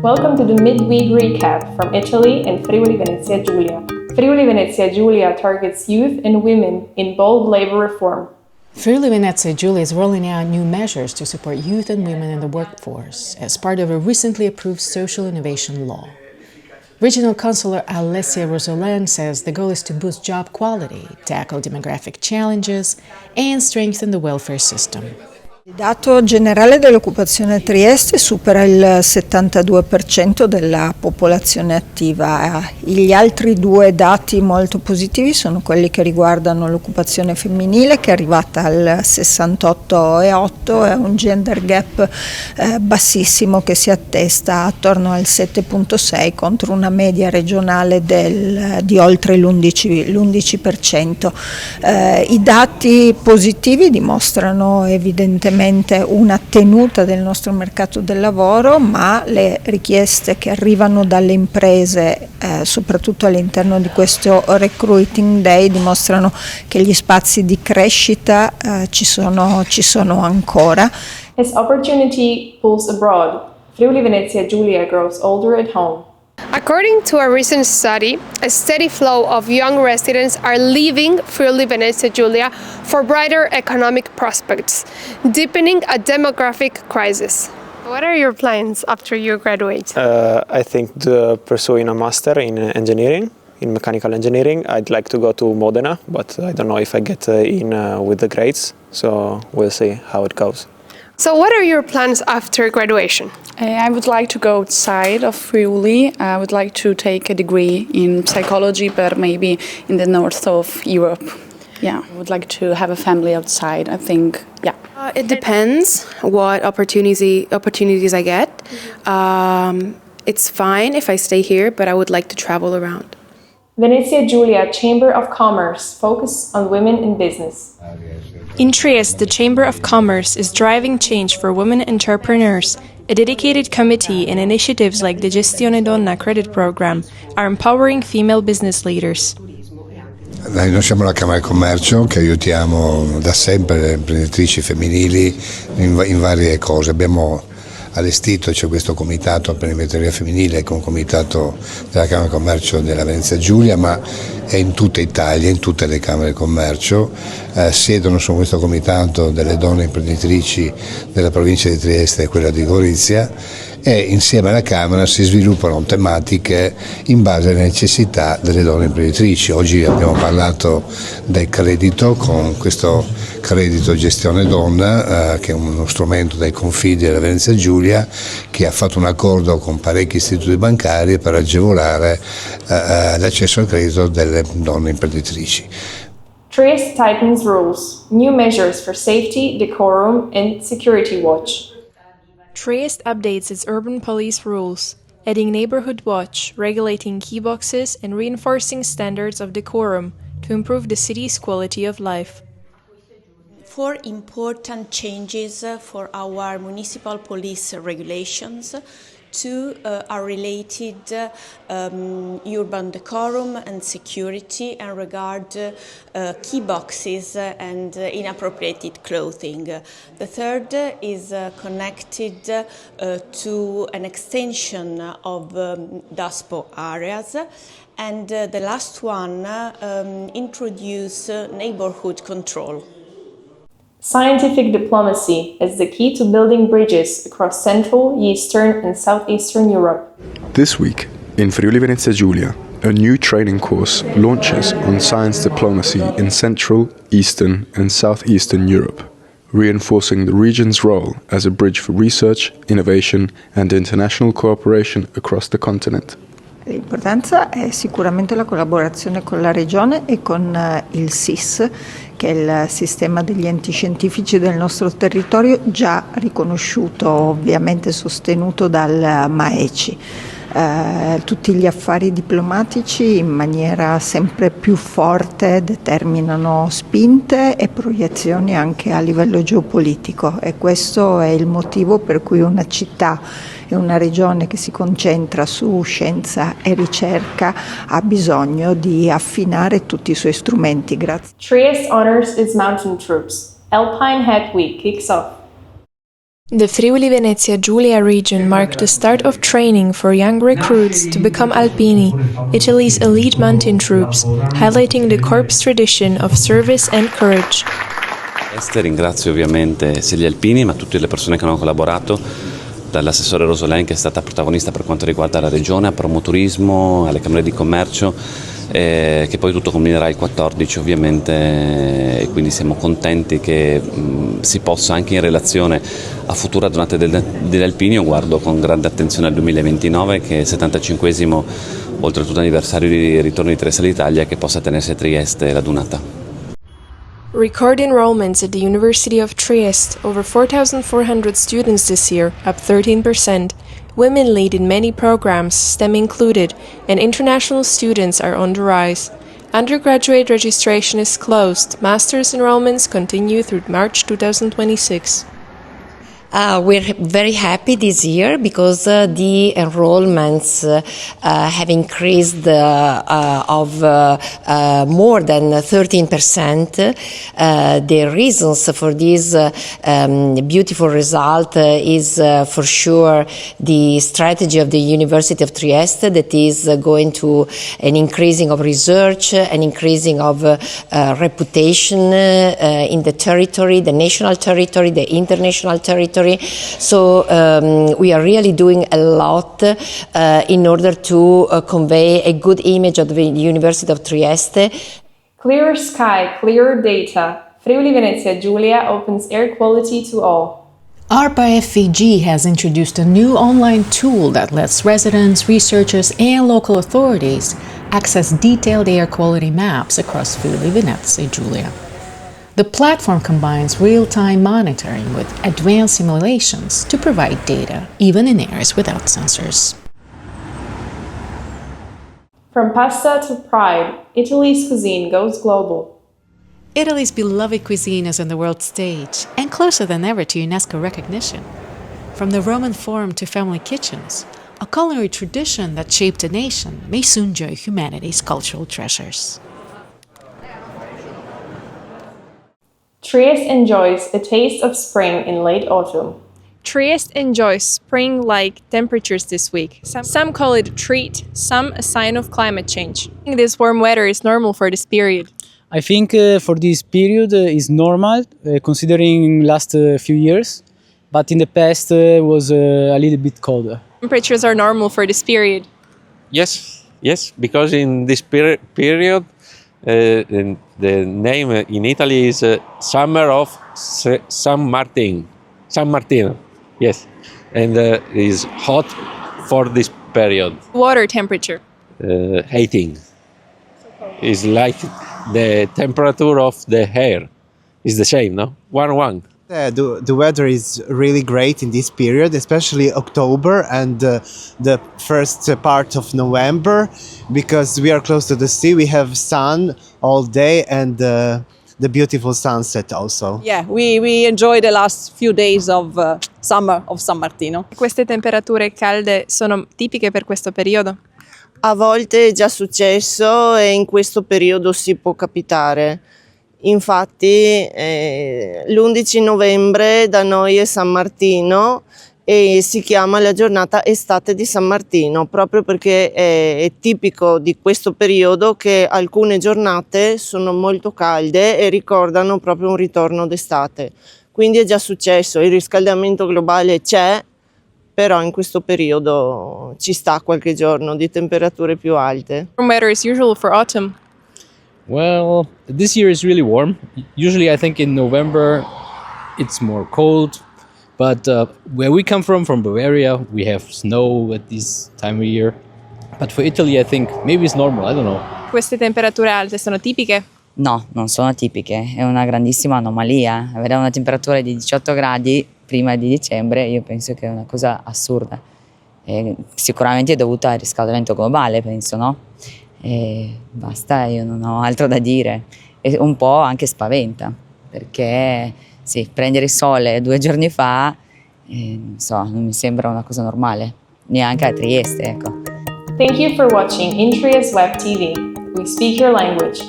Welcome to the midweek recap from Italy and Friuli Venezia Giulia. Friuli Venezia Giulia targets youth and women in bold labor reform. Friuli Venezia Giulia is rolling out new measures to support youth and women in the workforce as part of a recently approved social innovation law. Regional Councillor Alessia Rosolan says the goal is to boost job quality, tackle demographic challenges, and strengthen the welfare system. Il dato generale dell'occupazione a Trieste supera il 72% della popolazione attiva. Gli altri due dati molto positivi sono quelli che riguardano l'occupazione femminile, che è arrivata al 68,8 e un gender gap bassissimo che si attesta attorno al 7,6 contro una media regionale di oltre l'11%. I dati positivi dimostrano evidentemente una tenuta del nostro mercato del lavoro, ma le richieste che arrivano dalle imprese, soprattutto all'interno di questo Recruiting Day, dimostrano che gli spazi di crescita ci sono ancora. As opportunity pulls abroad, Friuli Venezia Giulia grows older at home. According to a recent study, a steady flow of young residents are leaving Friuli Venezia Giulia for brighter economic prospects, deepening a demographic crisis. What are your plans after you graduate? I think pursuing a master in engineering, in mechanical engineering. I'd like to go to Modena, but I don't know if I get in with the grades, so we'll see how it goes. So what are your plans after graduation? I would like to go outside of Friuli. I would like to take a degree in psychology, but maybe in the north of Europe. Yeah, I would like to have a family outside, I think, yeah. It depends what opportunities I get. It's fine if I stay here, but I would like to travel around. Venezia Giulia Chamber of Commerce focus on women in business. In Trieste, the Chamber of Commerce is driving change for women entrepreneurs. A dedicated committee and initiatives like the Gestione Donna credit program are empowering female business leaders. Noi siamo la Camera di Commercio che aiutiamo da sempre le imprenditrici femminili in varie cose. Abbiamo allestito, c'è questo comitato per l'imprenditoria femminile, che è un comitato della Camera di Commercio della Venezia Giulia, ma è in tutta Italia, in tutte le Camere di Commercio. Siedono su questo comitato delle donne imprenditrici della provincia di Trieste e quella di Gorizia, e insieme alla Camera si sviluppano tematiche in base alle necessità delle donne imprenditrici. Oggi abbiamo parlato del credito, con questo credito Gestione Donna, che è uno strumento dei Confidi della Venezia Giulia, che ha fatto un accordo con parecchi istituti bancari per agevolare l'accesso al credito delle donne imprenditrici. Trieste tightens rules, new measures for safety, decorum and security watch. Trieste updates its urban police rules, adding neighborhood watch, regulating key boxes and reinforcing standards of decorum to improve the city's quality of life. Four important changes for our municipal police regulations. Two are related urban decorum and security and regard key boxes and inappropriate clothing. The third is connected to an extension of DASPO areas. And the last one introduce neighborhood control. Scientific diplomacy is the key to building bridges across Central, Eastern and Southeastern Europe. This week, in Friuli Venezia Giulia, a new training course launches on science diplomacy in Central, Eastern and Southeastern Europe, reinforcing the region's role as a bridge for research, innovation and international cooperation across the continent. L'importanza è sicuramente la collaborazione con la Regione e con il SIS, che è il sistema degli enti scientifici del nostro territorio, già riconosciuto, ovviamente sostenuto dal MAECI. Tutti gli affari diplomatici in maniera sempre più forte determinano spinte e proiezioni anche a livello geopolitico, e questo è il motivo per cui una città e una regione che si concentra su scienza e ricerca ha bisogno di affinare tutti i suoi strumenti. Grazie. Trieste honors its mountain troops. Alpine Hat Week kicks off. The Friuli-Venezia Giulia region marked the start of training for young recruits to become Alpini, Italy's elite mountain troops, highlighting the Corps' tradition of service and courage. Ringrazio ovviamente sia gli Alpini ma tutte le persone che hanno collaborato, dall'assessore Rosolén che è stata protagonista per quanto riguarda la regione, a Promoturismo, alle Camere di Commercio, che poi tutto combinerà il 14 ovviamente, e quindi siamo contenti che si possa anche in relazione a future giornate degli Alpini. Io guardo con grande attenzione al 2029 che è il 75esimo oltretutto anniversario di ritorno di Trieste all'Italia, che possa tenersi a Trieste la Dunata. Record enrollments at the University of Trieste, over 4,400 students this year, up 13%. Women lead in many programs, STEM included, and international students are on the rise. Undergraduate registration is closed. Master's enrollments continue through March 2026. We're very happy this year because the enrollments have increased of more than 13%. The reasons for this beautiful result is for sure the strategy of the University of Trieste that is going to an increasing of research, an increasing of reputation in the territory, the national territory, the international territory. So we are really doing a lot in order to convey a good image of the University of Trieste. Clearer sky, clearer data. Friuli-Venezia Giulia opens air quality to all. ARPA FVG has introduced a new online tool that lets residents, researchers, and local authorities access detailed air quality maps across Friuli-Venezia Giulia. The platform combines real-time monitoring with advanced simulations to provide data, even in areas without sensors. From pasta to pride, Italy's cuisine goes global. Italy's beloved cuisine is on the world stage and closer than ever to UNESCO recognition. From the Roman Forum to family kitchens, a culinary tradition that shaped a nation may soon join humanity's cultural treasures. Trieste enjoys a taste of spring in late autumn. Trieste enjoys spring-like temperatures this week. Some call it a treat, some a sign of climate change. This warm weather is normal for this period. I think for this period is normal, considering last few years, but in the past was a little bit colder. Temperatures are normal for this period. Yes, because in this period, the name in Italy is Summer of San Martino, yes, and is hot for this period. Water temperature? 18. It's like the temperature of the air is the same, no? 1. The weather is really great in this period, especially October and the first part of November, because we are close to the sea. We have sun all day and the beautiful sunset also. Yeah, we enjoy the last few days of summer of San Martino. Queste temperature calde sono tipiche per questo periodo? A volte è già successo e in questo periodo si può capitare. Infatti l'11 novembre da noi è San Martino e si chiama la giornata estate di San Martino, proprio perché è tipico di questo periodo che alcune giornate sono molto calde e ricordano proprio un ritorno d'estate. Quindi è già successo, il riscaldamento globale c'è, però in questo periodo ci sta qualche giorno di temperature più alte. Warm weather is usual for autumn. Well, this year is really warm. Usually I think in November it's more cold, but where we come from Bavaria, we have snow at this time of year. But for Italy I think maybe it's normal, I don't know. Queste temperature alte sono tipiche? No, non sono tipiche, è una grandissima anomalia. Avere una temperatura di 18 gradi prima di dicembre io penso che è una cosa assurda. E sicuramente è dovuta al riscaldamento globale, penso, no? E basta, io non ho altro da dire. E un po' anche spaventa, perché sì, prendere il sole 2 giorni fa, non so, non mi sembra una cosa normale, neanche a Trieste, ecco. Thank you for watching In Trieste Web TV. We speak your language.